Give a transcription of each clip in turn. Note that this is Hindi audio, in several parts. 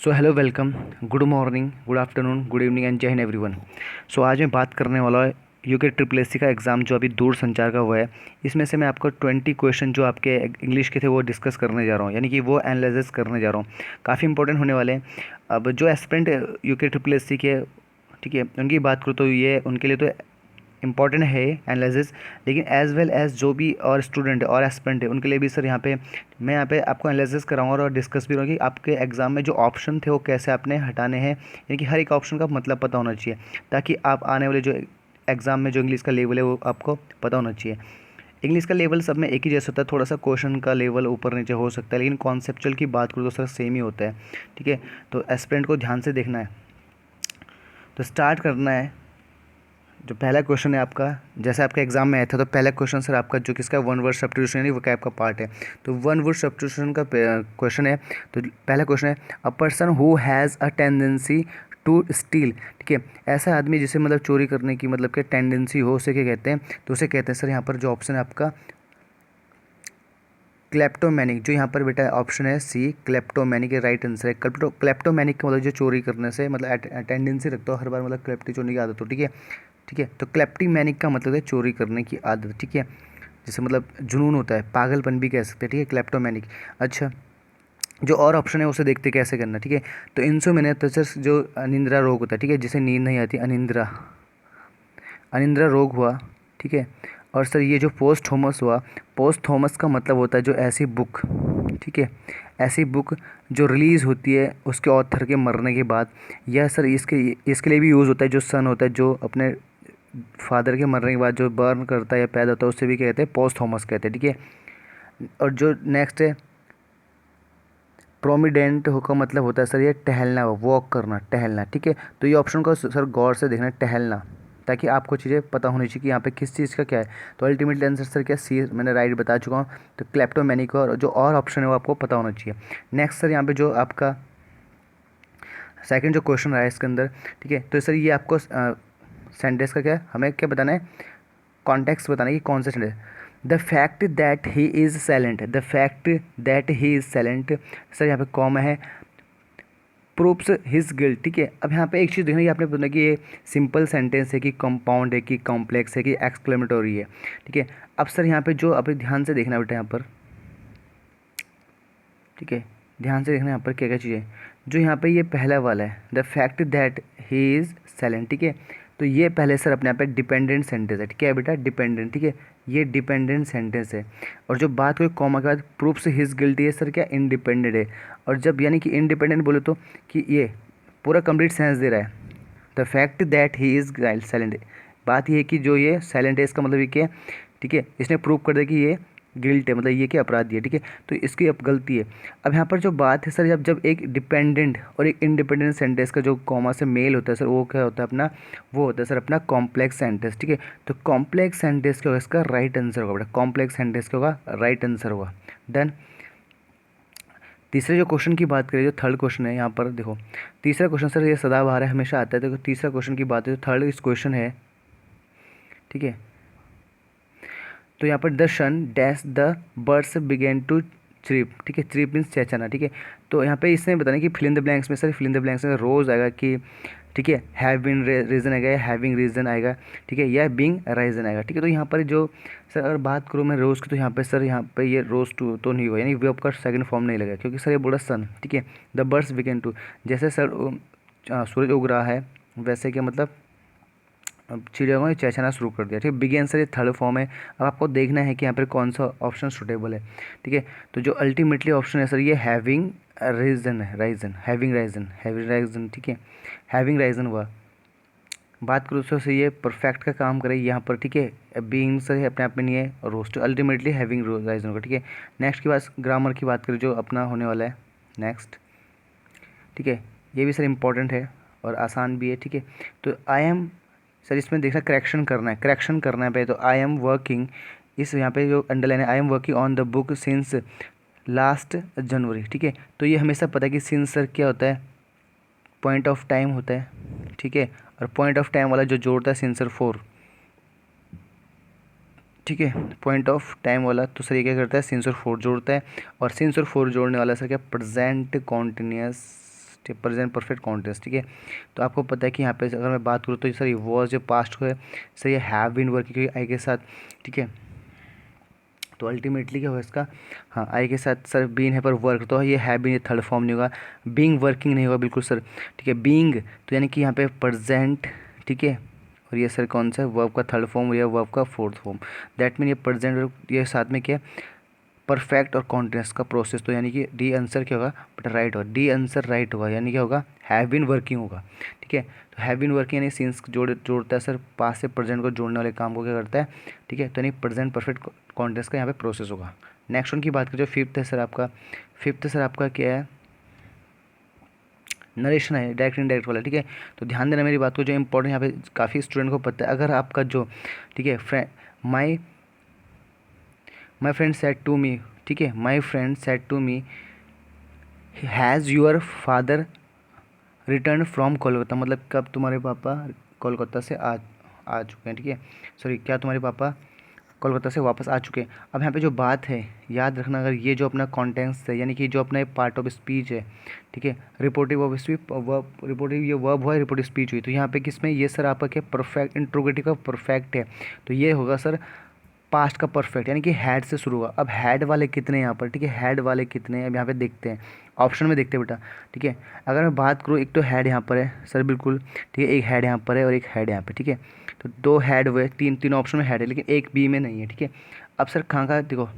So hello welcome, good morning, good afternoon, good evening and जय हिंद एवरीवन। सो आज मैं बात करने वाला है यूके ट्रिपल एससी का एग्ज़ाम जो अभी दूर संचार का हुआ है। इसमें से मैं आपको 20 क्वेश्चन जो आपके इंग्लिश के थे वो डिस्कस करने जा रहा हूँ, यानी कि वो एनालिसिस करने जा रहा हूँ। काफ़ी इंपॉर्टेंट होने वाले हैं। अब जो एस्पिरेंट यूके ट्रिपल एससी के, ठीक है, उनकी बात करूँ तो ये उनके लिए तो इंपॉर्टेंट है एनालिसिस, लेकिन एज वेल एज जो भी और स्टूडेंट और एस्पिरेंट है उनके लिए भी सर मैं यहाँ पे आपको एनालिसिस कराऊंगा और डिस्कस भी करूँगा कि आपके एग्ज़ाम में जो ऑप्शन थे वो कैसे आपने हटाने हैं, यानी कि हर एक ऑप्शन का मतलब पता होना चाहिए, ताकि आप आने वाले जो एग्ज़ाम में जो इंग्लिश का लेवल है वो आपको पता होना चाहिए। इंग्लिश का लेवल सब में एक ही जैसा होता है, थोड़ा सा क्वेश्चन का लेवल ऊपर नीचे हो सकता है, लेकिन कॉन्सेप्चुअल की बात करूँ तो सर सेम ही होता है। ठीक है, तो एस्पिरेंट को ध्यान से देखना है। तो स्टार्ट करना है। जो पहला क्वेश्चन है आपका, जैसे आपका एग्जाम में आया था, तो पहला क्वेश्चन सर आपका जो किसका वन वर्ड सब्स्टिट्यूशन यानी वोकैब का पार्ट है। तो वन वर्ड सब्स्टिट्यूशन का क्वेश्चन है। तो पहला क्वेश्चन है, a person who has a tendency to steal. ठीक है, ऐसा आदमी जिसे मतलब चोरी करने की मतलब कि टेंडेंसी हो, उसे क्या कहते हैं? तो उसे कहते हैं सर, यहाँ पर जो ऑप्शन है आपका क्लेप्टोमैनिक। जो यहाँ पर बेटा ऑप्शन है सी, क्लेप्टोमैनिक, राइट आंसर है। क्लेप्टोमैनिक का मतलब जो चोरी करने से मतलब टेंडेंसी रखता हो हर बार, मतलब क्लेप्टी चोरी की आदत हो। ठीक है, ठीक है, तो क्लेप्टिमैनिक का मतलब है चोरी करने की आदत। ठीक है, जैसे मतलब जुनून होता है, पागलपन भी कह सकते हैं। ठीक है, क्लेप्टोमैनिक। अच्छा, जो और ऑप्शन है उसे देखते कैसे करना। ठीक है, तो इंसोमेनिया तो सर जो अनिंद्रा रोग होता है, ठीक है, जिसे नींद नहीं आती, अनिंद्रा अनिंद्रा रोग हुआ। ठीक है, और सर ये जो पोस्ट थॉमस हुआ, पोस्ट थॉमस का मतलब होता है जो ऐसी बुक, ठीक है, ऐसी बुक जो रिलीज़ होती है उसके ऑथर के मरने के बाद। यह सर इसके लिए भी यूज़ होता है, जो सन होता है जो अपने फादर के मरने के बाद जो बर्न करता है या पैदा होता है, उससे भी कहते हैं पोस्ट थॉमस कहते हैं। ठीक है, और जो नेक्स्ट है प्रोमिडेंट हो का मतलब होता है सर ये टहलना, वॉक करना, टहलना। ठीक है, तो ये ऑप्शन को सर गौर से देखना, टहलना, ताकि आपको चीज़ें पता होनी चाहिए कि यहाँ पे किस चीज़ का क्या है। तो अल्टीमेटली आंसर सर क्या, सी, मैंने राइट बता चुका हूँ। तो क्लेप्टोमैनिक और जो और ऑप्शन है वो आपको पता होना चाहिए। नेक्स्ट सर यहाँ पे जो आपका सेकंड जो क्वेश्चन रहा है इसके अंदर, ठीक है, तो सर ये आपको सेंटेंस का क्या हमें क्या बताना है, कॉन्टेक्स्ट बताना है कि कौन सा sentence. The fact that he is silent, the fact that he is silent, sir यहाँ पे कॉमा है, प्रूव्स हिज गिल्ट। ठीक है, अब यहाँ पे एक चीज़ देखना, ये आपने बताया कि ये सिंपल सेंटेंस है कि कंपाउंड है कि कॉम्प्लेक्स है कि एक्सक्लेमेटरी है। ठीक है, अब सर यहाँ पे जो अभी ध्यान से देखना बेटा यहाँ पर, ठीक है, ध्यान से देखना यहाँ पर क्या क्या चीज़ें। जो यहाँ पे ये पहला वाला है, the fact that he is silent. ठीक है, तो ये पहले सर अपने आप पे डिपेंडेंट सेंटेंस है। ठीक है बेटा, डिपेंडेंट। ठीक है, ये डिपेंडेंट सेंटेंस है। और जो बात कोई कॉमा के बाद प्रूफ्स हिज गिल्टी है सर क्या, इंडिपेंडेंट है। और जब यानी कि इंडिपेंडेंट बोले तो कि ये पूरा कंप्लीट सेंस दे रहा है। The fact that he is silent, बात ये है कि जो ये साइलेंट है इसका मतलब ये क्या है, ठीक है, इसने प्रूव कर दिया कि ये गिल्ट है, मतलब ये क्या अपराधी है। ठीक है, तो इसकी अब गलती है। अब यहाँ पर जो बात है सर, जब जब एक डिपेंडेंट और एक इंडिपेंडेंट सेंटेंस का जो कॉमा से मेल होता है सर, वो क्या होता है अपना, वो होता है सर अपना कॉम्प्लेक्स सेंटेंस। ठीक है, तो कॉम्प्लेक्स सेंटेंस क्या होगा, इसका राइट आंसर होगा बेटा, कॉम्प्लेक्स सेंटेंस क्या होगा, राइट आंसर होगा। डन। तीसरे जो क्वेश्चन की बात करें, जो थर्ड क्वेश्चन है यहाँ पर देखो, तीसरा क्वेश्चन सर ये सदाबहार है, हमेशा आता है। देखो तीसरा क्वेश्चन की बात है, जो थर्ड इस क्वेश्चन है, ठीक है, तो यहाँ पर the sun dash the birds begin to chirp. ठीक है, चिप मीन्स चहचहाना। ठीक है, तो यहाँ पे इसने बताना कि फिल इन द ब्लैंक्स में sir, fill in the blanks में रोज आएगा कि, ठीक है, हैव बीन रीजन आएगा या हैविंग रीजन आएगा, ठीक है, या बीइंग रीजन आएगा। ठीक है, तो यहाँ पर जो सर अगर बात करूँ मैं रोज़ की, तो यहाँ पे सर यहाँ पे ये रोज़ टू तो नहीं हुआ, यानी वर्ब का सेकंड फॉर्म नहीं लगा, क्योंकि सर ये बोला सन। ठीक है, द बर्ड्स बिगेन टू, जैसे सर सूरज उग रहा है वैसे क्या मतलब अब चिड़ियों ने चहचहाना शुरू कर दिया। ठीक है, बिग आंसर ये थर्ड फॉर्म है। अब आपको देखना है कि यहाँ पर कौन सा ऑप्शन सुटेबल है। ठीक है, तो जो अल्टीमेटली ऑप्शन है सर ये हैविंग रीजन है, Ryzen, having Ryzen, having Ryzen. ठीक है, हैविंग राइजन हुआ। बात करूँ उससे से ये परफेक्ट का काम करे यहाँ पर। ठीक है, बीइंग सर है अपने आप में नहीं है, और रोस्ट अल्टीमेटली हैविंग राइजन होगा। ठीक है, नेक्स्ट की बात ग्रामर की बात करें जो अपना होने वाला है नेक्स्ट। ठीक है, ये भी सर इम्पोर्टेंट है और आसान भी है। ठीक है, तो आई एम, सर इसमें देखना करेक्शन करना है, करेक्शन करना है पे, तो आई एम वर्किंग, इस यहाँ पे जो अंडरलाइन है, I am working on the book since last January. ठीक है, तो ये हमेशा पता है कि सिंस सर क्या होता है, पॉइंट ऑफ टाइम होता है। ठीक है, और पॉइंट ऑफ टाइम वाला जो जोड़ता है सिंसर फोर। ठीक है, पॉइंट ऑफ टाइम वाला तो सर ये क्या करता है, सिंसर फोर जोड़ता है। और सिंसर फोर जोड़ने वाला सर क्या, present continuous present perfect continuous, ठीक है। तो आपको पता है कि यहाँ पे अगर मैं बात करूँ तो सर ये वॉज जो पास्ट को है सर ये हैव बीन वर्किंग क्योंकि आई के साथ, ठीक है। तो अल्टीमेटली क्या होगा इसका, हाँ आई के साथ सर बीन है पर वर्क, तो ये है बीन, ये थर्ड फॉर्म नहीं होगा, बीइंग वर्किंग नहीं होगा बिल्कुल सर, ठीक है। बीइंग तो यानी कि यहाँ पे प्रेजेंट, ठीक है। और ये सर कौन सा वर्ब का थर्ड फॉर्म और ये वर्ब का फोर्थ फॉर्म, दैट मीन ये प्रेजेंट और ये साथ में क्या परफेक्ट और कॉन्टिन्यूस का प्रोसेस, तो यानी कि डी आंसर क्या होगा बेटा राइट होगा, डी आंसर राइट होगा, यानी क्या होगा हैव बीन वर्किंग होगा, ठीक है। तो हैव बीन वर्किंग यानी सिंस जोड़ता है सर, पास से प्रेजेंट को जोड़ने वाले काम को क्या करता है, ठीक है। तो यानी प्रेजेंट परफेक्ट कॉन्टिन्यूस का यहाँ पे प्रोसेस होगा। नेक्स्ट वन की बात करें जो फिफ्थ है सर आपका, फिफ्थ सर आपका क्या है, नरेशन है, डायरेक्ट इनडायरेक्ट वाला, ठीक है। तो ध्यान देना मेरी बात को, जो इंपॉर्टेंट यहाँ पे काफ़ी स्टूडेंट को पता है, अगर आपका जो, ठीक है, my friend said to me, ठीक है, my friend said to me has your father return from Kolkata, मतलब कब तुम्हारे पापा कोलकाता से आ चुके हैं, ठीक है। सॉरी, क्या तुम्हारे पापा कोलकाता से वापस आ चुके हैं। अब यहाँ पे जो बात है याद रखना, अगर ये जो अपना कॉन्टेंस है यानी कि जो अपना पार्ट ऑफ स्पीच है, ठीक है, रिपोर्टिव ऑफ स्पीच, वर्ब रिपोर्टिव, ये वर्ब हुआ, रिपोर्टिव स्पीच हुई, तो यहाँ पे किसमें ये सर आपका क्या परफेक्ट, इंट्रोगेटिव का परफेक्ट है, तो ये होगा सर पास्ट का परफेक्ट, यानी कि हैड से शुरू हुआ। अब हैड वाले कितने हैं यहाँ पर, ठीक है, हैड वाले कितने हैं अब यहाँ पे देखते हैं, ऑप्शन में देखते हैं बेटा, ठीक है। अगर मैं बात करूँ, एक तो हैड यहाँ पर है सर बिल्कुल, ठीक है, एक हैड यहाँ पर है और एक हैड यहाँ पर, ठीक है। तो दो हैड हुए, तीन ऑप्शन में हैड है, लेकिन एक बी में नहीं है, ठीक है। अब सर कहाँ का देखो,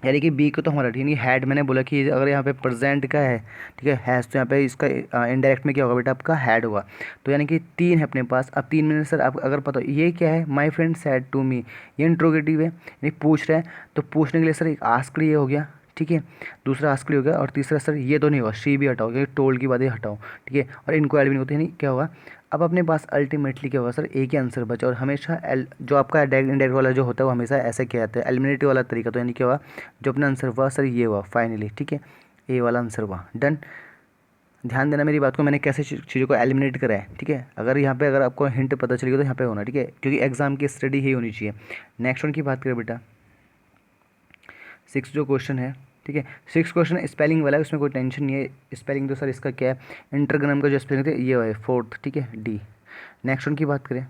यानी कि बी को तो हमारा, यानी हैड मैंने बोला कि अगर यहाँ पे प्रेजेंट का है, ठीक है, हैज़, तो यहाँ पे इसका इनडायरेक्ट में क्या होगा बेटा आपका हैड होगा, तो यानी कि तीन है अपने पास। अब तीन में सर आप अगर पता हो ये क्या है, my friend said to me, ये इंट्रोगेटिव है यानी पूछ रहे हैं, तो पूछने के लिए सर एक आस्क्ड ये हो गया, ठीक है, दूसरा आस्क्ड हो गया, और तीसरा सर ये तो नहीं होगा, शी भी हटाओ क्योंकि टोल्ड की बातें हटाओ, ठीक है, और इनको भी नहीं होती, यानी क्या होगा अब अपने पास अल्टीमेटली क्या होगा सर एक ही आंसर बचा, और हमेशा जो आपका डायरेक्ट इनडायरेक्ट वाला जो होता है वो हमेशा ऐसे किया जाता है एलिमिनेटिव वाला तरीका, तो यानी क्या हुआ जो अपना आंसर हुआ सर ये हुआ फाइनली, ठीक है, ए वाला आंसर हुआ, डन। ध्यान देना मेरी बात को, मैंने कैसे चीज़ों को एलिमिनेट करा है, ठीक है। अगर यहाँ पे अगर आपको हिंट पता चलेगी तो यहाँ पे होना, ठीक है, क्योंकि एग्जाम की स्टडी ही होनी चाहिए। नेक्स्ट वन की बात करें बेटा, सिक्स जो क्वेश्चन है, ठीक है, सिक्स क्वेश्चन स्पेलिंग वाला है, उसमें कोई टेंशन नहीं है, स्पेलिंग तो सर इसका क्या है, इंटरग्राम का जो स्पेलिंग थे ये है फोर्थ, ठीक है, डी। नेक्स्ट वन की बात करें,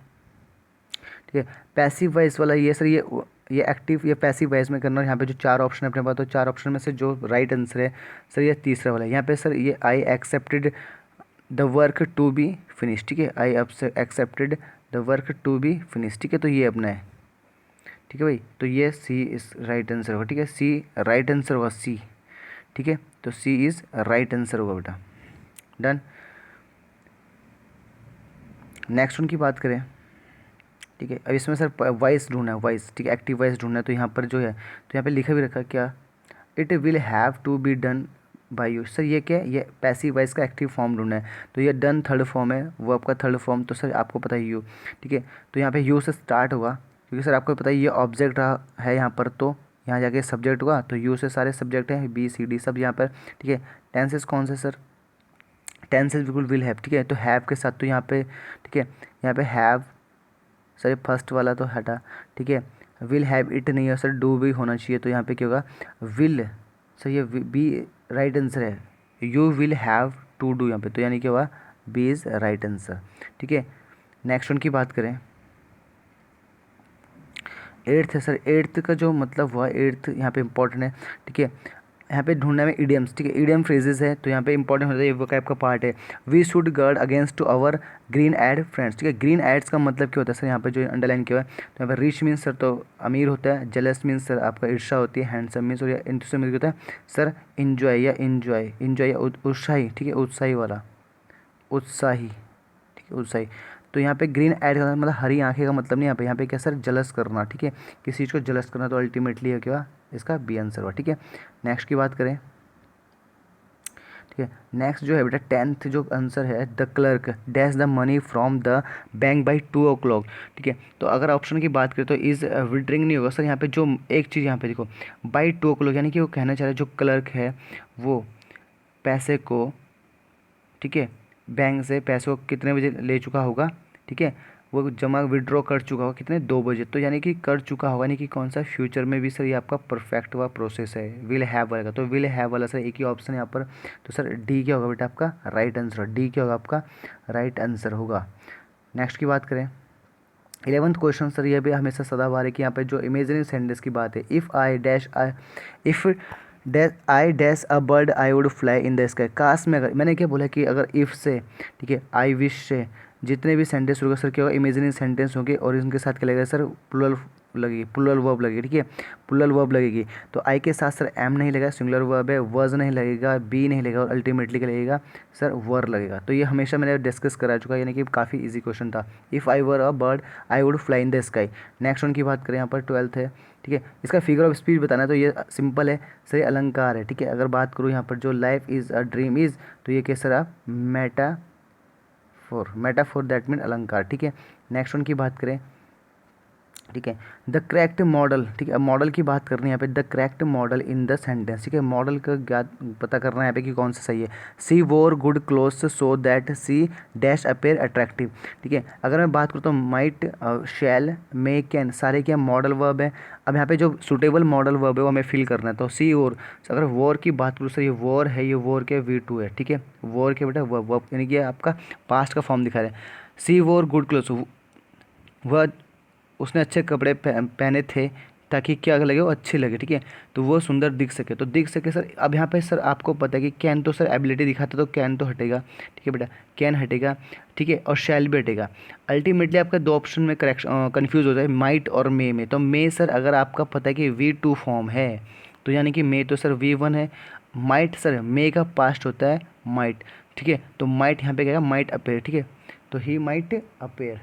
ठीक है, पैसिव वॉइस वाला ये सर ये एक्टिव, ये पैसिव वॉइस में करना, और यहाँ पे जो चार ऑप्शन है अपने पास, तो चार ऑप्शन में से जो राइट आंसर है सर ये तीसरा वाला है। यहाँ पे सर ये I accepted the work to be finish, ठीक है, I accepted the work to be finish, ठीक है, तो ये अपना है, ठीक है भाई, तो ये सी इज राइट आंसर होगा, ठीक है, सी राइट आंसर होगा सी, ठीक है, तो सी इज़ राइट आंसर होगा बेटा, डन। नेक्स्ट उनकी बात करें, ठीक है, अब इसमें सर वॉइस ढूंढना है, वॉइस, ठीक है, एक्टिव वॉइस ढूंढना है, तो यहाँ पर जो है तो यहाँ पे लिखा भी रखा क्या, it will have to be done by you, sir ये क्या है, ये पैसिव वॉइस का एक्टिव फॉर्म ढूंढना है, तो ये डन थर्ड फॉर्म है, वो आपका थर्ड फॉर्म, तो सर आपको पता है यू, ठीक है, तो यहाँ पे यू से स्टार्ट होगा, क्योंकि सर आपको पता है ये ऑब्जेक्ट रहा है यहाँ पर, तो यहाँ जाके सब्जेक्ट हुआ, तो यू से सारे सब्जेक्ट हैं बी सी डी सब यहाँ पर, ठीक है। टेंसेस कौन से सर, टेंसेस बिल्कुल विल हैव, ठीक है, तो हैव के साथ तो यहाँ पे, ठीक है, यहाँ पे हैव सर ये फर्स्ट वाला तो हटा, ठीक है, विल हैव इट नहीं है सर, डू भी होना चाहिए, तो यहाँ पे क्या होगा विल, सर ये बी राइट आंसर है, you will have to do यहाँ पे, तो यानी क्या हुआ बी इज़ राइट आंसर, ठीक है। नेक्स्ट वन की बात करें, एट्थ है सर, एट्थ का जो मतलब हुआ, एट्थ यहाँ पे इंपॉर्टेंट है, ठीक है, यहाँ पे ढूंढना में इडियम्स, ठीक है, इडियम फ्रेजेस है, तो यहाँ पे इंपॉर्टेंट होता है ये वोकैब का पार्ट है, we should guard against to our green eyed friends, ठीक है, ग्रीन एड्स का मतलब क्या होता है सर, यहाँ पे जो अंडरलाइन किया हुआ है, तो यहाँ पे रिच मीन्स सर तो अमीर होता है, जेलस मीन्स सर आपका ईर्षा होती है, हैंडसम मीन्स और या इंथुसियाज्म होता है सर इन्जॉय या इन्जॉय या उत्साही, ठीक है, उत्साही वाला, उत्साही, ठीक है, उत्साही। तो यहाँ पे ग्रीन ऐड करना मतलब हरी आंखें का मतलब नहीं, यहाँ पे क्या सर जलस करना, ठीक है, किसी चीज़ को जलस करना, तो अल्टीमेटली है क्या इसका बी आंसर हुआ, ठीक है। नेक्स्ट की बात करें, ठीक है, नेक्स्ट जो है बेटा टेंथ जो आंसर है, the clerk dash the money from the bank by 2 o'clock, ठीक है, तो अगर ऑप्शन की बात करें तो इज़ विड्रिंग नहीं होगा सर, यहाँ पे जो एक चीज़ यहाँ पे देखो बाई 2 o'clock, यानी कि वो कहना चाह रहा है जो क्लर्क है वो पैसे को, ठीक है, बैंक से पैसे को कितने बजे ले चुका होगा, ठीक है, वो जमा विड्रॉ कर चुका होगा कितने 2 बजे, तो यानी कि कर चुका होगा, यानी कि कौन सा फ्यूचर में भी सर ये आपका परफेक्ट हुआ प्रोसेस है, विल हैव वाला, तो विल हैव वाला सर एक ही ऑप्शन यहाँ पर, तो सर डी क्या होगा बेटा आपका राइट आंसर, डी क्या होगा आपका राइट आंसर होगा। नेक्स्ट की बात करें 11th क्वेश्चन सर ये भी हमेशा सदाबहार है कि यहाँ पे जो इमेजिनरी सेंटेंस की बात है, if I dash a bird I would fly in the sky, काश में, अगर मैंने क्या बोला कि अगर इफ़ से, ठीक है, आई विश से जितने भी सेंटेंस होगा सर क्या होगा इमेजिनरी सेंटेंस होंगे, और इनके साथ क्या लगेगा सर प्लूरल लगेगी, प्लूरल वर्ब लगेगी, ठीक है, प्लूरल वर्ब लगेगी। तो आई के साथ सर एम नहीं लगेगा, सिंगुलर वर्ब है, वर्ज नहीं लगेगा, बी नहीं लगेगा, और अल्टीमेटली क्या लगेगा सर वर लगेगा। तो ये हमेशा मैंने डिस्कस करा चुका है, यानी कि काफ़ी इजी क्वेश्चन था। If I were a bird I would fly in the sky. Next one की बात करें यहाँ पर 12th है, ठीक है, इसका फिगर ऑफ स्पीच बताना है, तो ये सिंपल है सर, ये अलंकार है, ठीक है। अगर बात करूँ यहाँ पर जो life is a dream is, तो ये क्या सर आप मेटाफोर दैट मीन अलंकार, ठीक है। नेक्स्ट वन की बात करें, ठीक है, द करेक्ट मॉडल, ठीक है, मॉडल की बात करनी है यहाँ पे, the correct model in the sentence, ठीक है, मॉडल का ज्ञात पता करना है यहाँ पे कि कौन सा सही है। She wore good clothes so that she dash appear attractive, ठीक है। अगर मैं बात करूँ तो माइट, शैल, मे, कैन सारे क्या मॉडल वर्ब है। अब यहाँ पे जो सुटेबल मॉडल वर्ब है वो हमें फिल करना है, तो सी वोर, अगर वॉर की बात करूँ सर ये वॉर है, ये वॉर के V2 है, ठीक है, वॉर के बेटा वर्ब यानी कि आपका पास्ट का फॉर्म दिखा रहा है। सी वोर गुड क्लोथ्स, वह उसने अच्छे कपड़े पहने थे ताकि क्या लगे वो अच्छे लगे, ठीक है, तो वो सुंदर दिख सके, तो दिख सके सर। अब यहाँ पे सर आपको पता है कि कैन तो सर एबिलिटी दिखाता, तो कैन तो हटेगा, ठीक है बेटा, कैन हटेगा, ठीक है, और शैल भी हटेगा। अल्टीमेटली आपका दो ऑप्शन में करेक्शन कन्फ्यूज़ हो जाए, माइट और मे में। तो मे सर अगर आपका पता है कि V2 फॉर्म है, तो यानी कि मे तो सर V1 है। माइट सर मे का पास्ट होता है माइट, ठीक है, तो माइट यहाँ पे क्या माइट अपेयर, ठीक है, तो he might appear,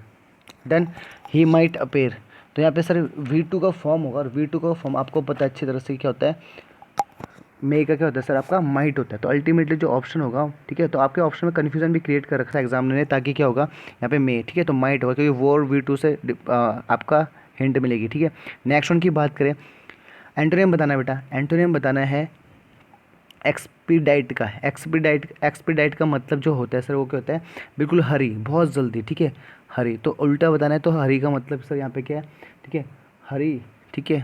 done, he might appear. तो यहाँ पे सर V2 का फॉर्म होगा, और V2 का फॉर्म आपको पता है अच्छी तरह से क्या होता है, मे का क्या होता है सर आपका माइट होता है। तो अल्टीमेटली जो ऑप्शन होगा, ठीक है, तो आपके ऑप्शन में कन्फ्यूजन भी क्रिएट कर रखा है एग्जामिनर ने, ताकि क्या होगा यहाँ पे मे, ठीक है, तो माइट होगा, क्योंकि वोर V2 से आपका हिंट मिलेगी, ठीक है। नेक्स्ट वन की बात करें, एंटोनियम बताना है बेटा, एंटोनियम बताना है एक्सपीडाइट का। एक्सपीडाइट का मतलब जो होता है सर वो क्या होता है, बिल्कुल हरी, बहुत जल्दी, ठीक है, हरी। तो उल्टा बताना है तो हरी का मतलब सर यहाँ पे क्या है, ठीक है, हरी, ठीक है,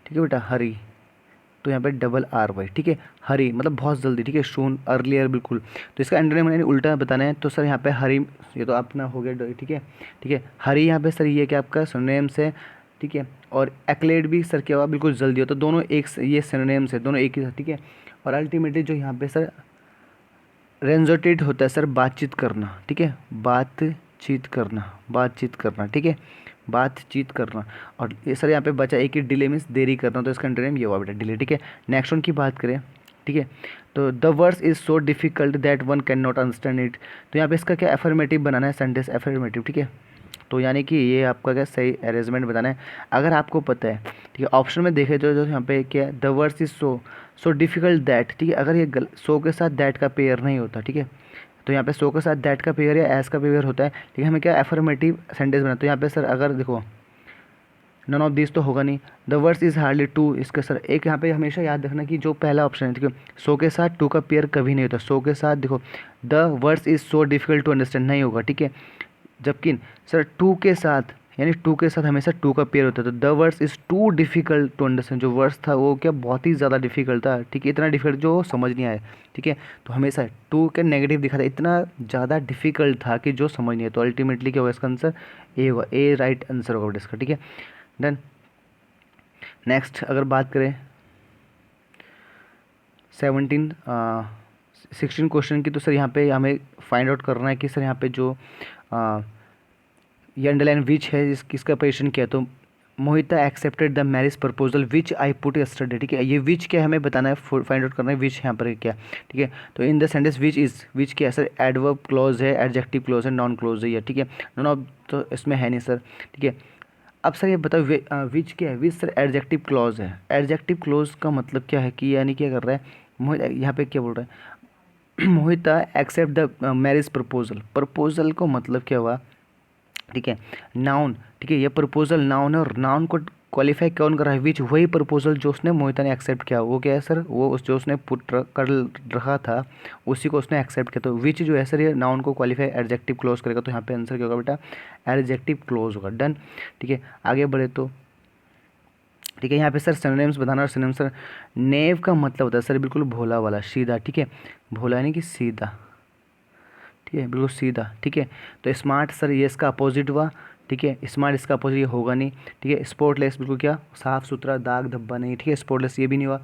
ठीक है बेटा हरी, तो यहाँ पे RRY, ठीक है, हरी मतलब बहुत जल्दी, ठीक है, शून अर्लियर बिल्कुल। तो इसका एंटोनिम यानी उल्टा बताना है, तो सर यहाँ पे हरी, ये तो अपना हो गया, ठीक है, ठीक है, हरी यहाँ पे सर ये क्या आपका सिनोनिम्स है, ठीक है, और एक्लेड भी सर क्या हुआ बिल्कुल जल्दी हो, तो दोनों एक ये सिनोनिम्स है, दोनों एक ही, ठीक है। और अल्टीमेटली जो यहाँ पे सर रेंजोटेट होता है सर बातचीत करना, ठीक है, बातचीत करना, बातचीत करना, ठीक है, बातचीत करना। और ये सर यहाँ पे बचा एक ही डिले मीन्स देरी करना, तो इसका एंटोनिम ये हुआ बेटा डिले, ठीक है। नेक्स्ट वन की बात करें, ठीक है, तो the words is so difficult that one can not understand it. तो यहाँ पे इसका क्या एफर्मेटिव बनाना है, सेंटेंस एफर्मेटिव, ठीक है, तो यानी कि ये आपका क्या सही अरेंजमेंट बताना है। अगर आपको पता है, ठीक है, ऑप्शन में देखे तो जो यहाँ पे क्या the words is so difficult that, ठीक है, अगर ये सो के साथ दैट का पेयर नहीं होता, ठीक है, तो यहाँ पे सो के साथ दैट का पेयर या एस का पेयर होता है, ठीक है, हमें क्या एफर्मेटिव सेंटेंस बनाना। तो यहाँ पे सर अगर देखो नन ऑफ दिस तो होगा नहीं, the words is hardly too, इसके सर एक यहाँ पे हमेशा याद रखना कि जो पहला ऑप्शन है, ठीक है, सो के साथ टू का पेयर कभी नहीं होता, सो के साथ देखो the words is so difficult to understand नहीं होगा, ठीक है, जबकि सर टू के साथ, यानी टू के साथ हमेशा टू का पेयर होता है, तो the words is too difficult to understand, जो वर्ड्स था वो क्या बहुत ही ज़्यादा डिफिकल्ट था, ठीक है, इतना डिफिकल्ट जो समझ नहीं आया, ठीक है, तो हमेशा टू के नेगेटिव दिखा था, इतना ज़्यादा डिफिकल्ट था कि जो समझ नहीं आया, तो अल्टीमेटली क्या होगा इसका आंसर ए होगा, ए राइट आंसर होगा इसका, ठीक है, डन। नेक्स्ट अगर बात करें 16 क्वेश्चन की, तो सर यहाँ पे हमें फाइंड आउट करना है कि सर यहाँ पे जो ये अंडरलाइन विच है किसका पोजिशन क्या है, तो Mohita accepted the marriage proposal which I put yesterday, ठीक है, ये विच क्या है हमें बताना है, फाइंड आउट करना है विच यहाँ पर क्या, ठीक है, तो in the sentence which is, which क्या है सर एडवर्ब क्लॉज है, एडजेक्टिव क्लॉज है, नॉन क्लॉज है, ठीक है, नॉन ऑफ तो इसमें है नहीं सर, ठीक है। अब सर ये बताओ विच क्या है, विच सर एडजेक्टिव क्लॉज है, एडजेक्टिव क्लॉज का मतलब क्या है कि यानी क्या कर रहा है मोहित, यहाँ पे क्या बोल रहा है Mohita accept the marriage proposal, proposal को मतलब क्या हुआ, ठीक है, नाउन, ठीक है, ये प्रपोजल नाउन है, और नाउन को क्वालिफाई कौन कर रहा है, विच, वही प्रपोजल जो उसने मोहिता ने एक्सेप्ट किया, वो क्या है सर, वो उस जो उसने पुट कर रखा था उसी को उसने एक्सेप्ट किया। तो विच जो है सर ये नाउन को क्वालिफाई एडजेक्टिव क्लोज करेगा, तो यहाँ पे आंसर क्या होगा बेटा, एडजेक्टिव क्लोज होगा। डन, ठीक है। आगे बढ़े तो ठीक है, यहाँ पे सर सिनोनिम्स बताना, और सिनोनिम्स सर नेव का मतलब होता है सर बिल्कुल भोला वाला, सीधा, ठीक है, भोला यानी कि सीधा, ठीक है, बिल्कुल सीधा, ठीक है। तो स्मार्ट सर ये इसका अपोजिट हुआ, ठीक है, स्मार्ट इसका अपोजिट ये होगा नहीं, ठीक है। स्पॉटलेस बिल्कुल क्या, साफ सुथरा, दाग धब्बा नहीं, ठीक है, स्पॉटलेस ये भी नहीं हुआ।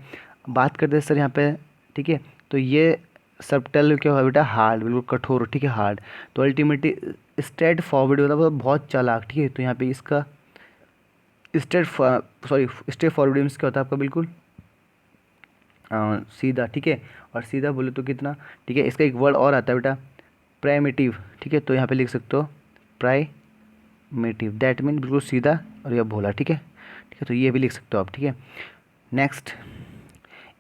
बात करते हैं सर यहाँ पे, ठीक है, तो ये सबटल क्या हुआ बेटा, हार्ड, बिल्कुल कठोर, ठीक है, हार्ड। तो अल्टीमेटली स्ट्रेट फॉरवर्ड होता है, वो बहुत चालाक, ठीक है। तो यहाँ पे इसका स्ट्रेट फॉरवर्ड मीन्स क्या होता है आपका, बिल्कुल सीधा, ठीक है। और सीधा बोले तो कितना, ठीक है। इसका एक वर्ड और आता है बेटा, प्राइमेटिव, ठीक है। तो यहाँ पे लिख सकते हो प्राइमेटिव, दैट मीन बिल्कुल सीधा और यह भोला, ठीक है, ठीक है। तो ये भी लिख सकते हो आप, ठीक है। नेक्स्ट,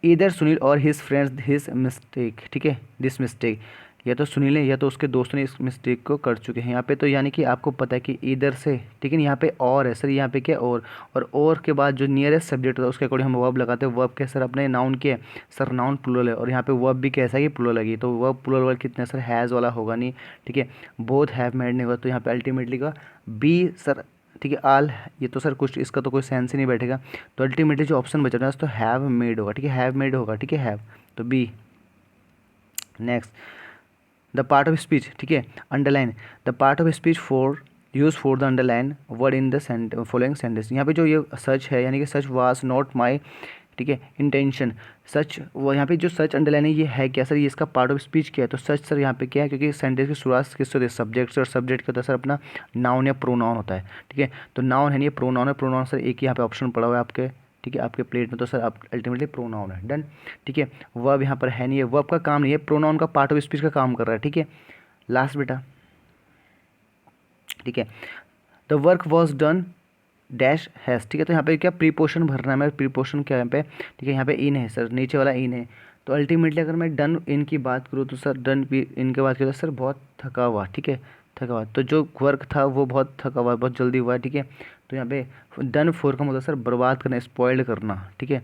इधर सुनील और हिज फ्रेंड्स हिज मिस्टेक, ठीक है, दिस मिस्टेक, या तो सुनील ने या तो उसके दोस्तों ने इस मिस्टेक को कर चुके हैं यहाँ पे। तो यानी कि आपको पता है कि इधर से, ठीक है, यहाँ पे और है सर, यहाँ पे क्या, और के बाद जो नियरेस्ट सब्जेक्ट होता है उसके अकॉर्डिंग हम वर्ब लगाते हैं। वर्ब क्या सर, अपने नाउन के सर, नाउन प्लूरल है, और यहाँ पे वर्ब भी कैसा है कि प्लूरल लगी, तो वर्ब प्लूरल वर्ब कितने सर, हैज़ वाला होगा नहीं, ठीक है। बोथ हैव मेड नहीं होगा, तो यहाँ पे अल्टीमेटली का बी सर, ठीक है। आल, ये तो सर कुछ इसका तो कोई सेंस ही नहीं बैठेगा, तो अल्टीमेटली जो ऑप्शन बच रहा है तो हैव मेड होगा, ठीक है, हैव मेड होगा, ठीक है, have, to be. Next, the part of speech, ठीक है, underline, the part of speech for use for the underline word in the following sentence. यहाँ पे जो ये सच है यानी कि सच वाज नॉट माई, ठीक है, इंटेंशन, सच, वो यहाँ पे जो सच अंडरलाइन है ये है क्या सर, ये इसका पार्ट ऑफ स्पीच क्या है, तो सच सर यहाँ पे क्या है, क्योंकि सेंटेंस की शुरुआत किससे होती है, सब्जेक्ट से, और सब्जेक्ट क्या होता है सर अपना नाउन या प्रोनाउन होता है, ठीक है। तो नाउन है नहीं, प्रोनाउन है, प्रोनाउन सर एक यहाँ पे ऑप्शन पड़ा हुआ है आपके, ठीक है, आपके प्लेट में, तो सर आप अल्टीमेटली प्रोनाउन है। डन, ठीक है। वर्ब यहाँ पर है नहीं है, वर्ब का काम नहीं है, प्रोनाउन का पार्ट ऑफ स्पीच का काम कर रहा है, ठीक है। लास्ट बेटा, ठीक है, the work was done dash has, ठीक है। तो यहाँ पे क्या प्रीपोशन भरना है, मैं प्रीपोशन क्या है यहाँ पे, ठीक है, यहाँ पे इन है सर, नीचे वाला इन है। तो अल्टीमेटली अगर मैं डन इन की बात करूँ तो सर डन भी इन के बात करूँ तो सर बहुत थका हुआ, ठीक है, थका हुआ। तो जो वर्क था वो बहुत थका हुआ, बहुत जल्दी हुआ, ठीक है। तो यहाँ पे डन फॉर का मतलब सर बर्बाद करना, स्पॉइल्ड करना, ठीक है,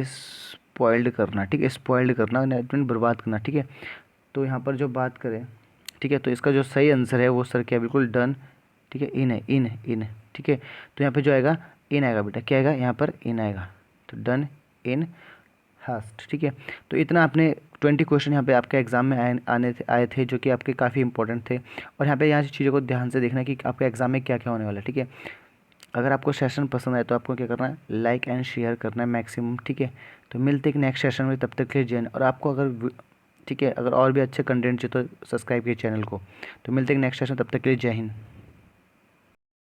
स्पॉइल्ड करना, ठीक है, स्पॉइल्ड करना, बर्बाद करना, ठीक है। तो यहाँ पर जो बात करें, ठीक है, तो इसका जो सही आंसर है वो सर क्या, बिल्कुल डन, ठीक है, इन है, इन है, इन है, ठीक है। तो यहाँ पे जो आएगा इन आएगा बेटा, क्या आएगा यहाँ पर, इन आएगा, तो डन इन हास्ट, ठीक है। तो इतना आपने 20 क्वेश्चन यहाँ पे आपके एग्जाम में आए थे जो कि आपके काफ़ी इंपॉर्टेंट थे। और यहाँ पे यहाँ से चीज़ों को ध्यान से देखना कि आपके एग्जाम में क्या क्या होने वाला है, ठीक है। अगर आपको सेशन पसंद आए तो आपको क्या करना है, लाइक एंड शेयर करना है मैक्सिमम, ठीक है। तो मिलते हैं नेक्स्ट सेशन में, तब तक के लिए जय हिंद। और आपको अगर, ठीक है, अगर और भी अच्छे कंटेंट चाहिए तो सब्सक्राइब कीजिए चैनल को। तो मिलते हैं नेक्स्ट सेशन, तब तक के लिए जय हिंद।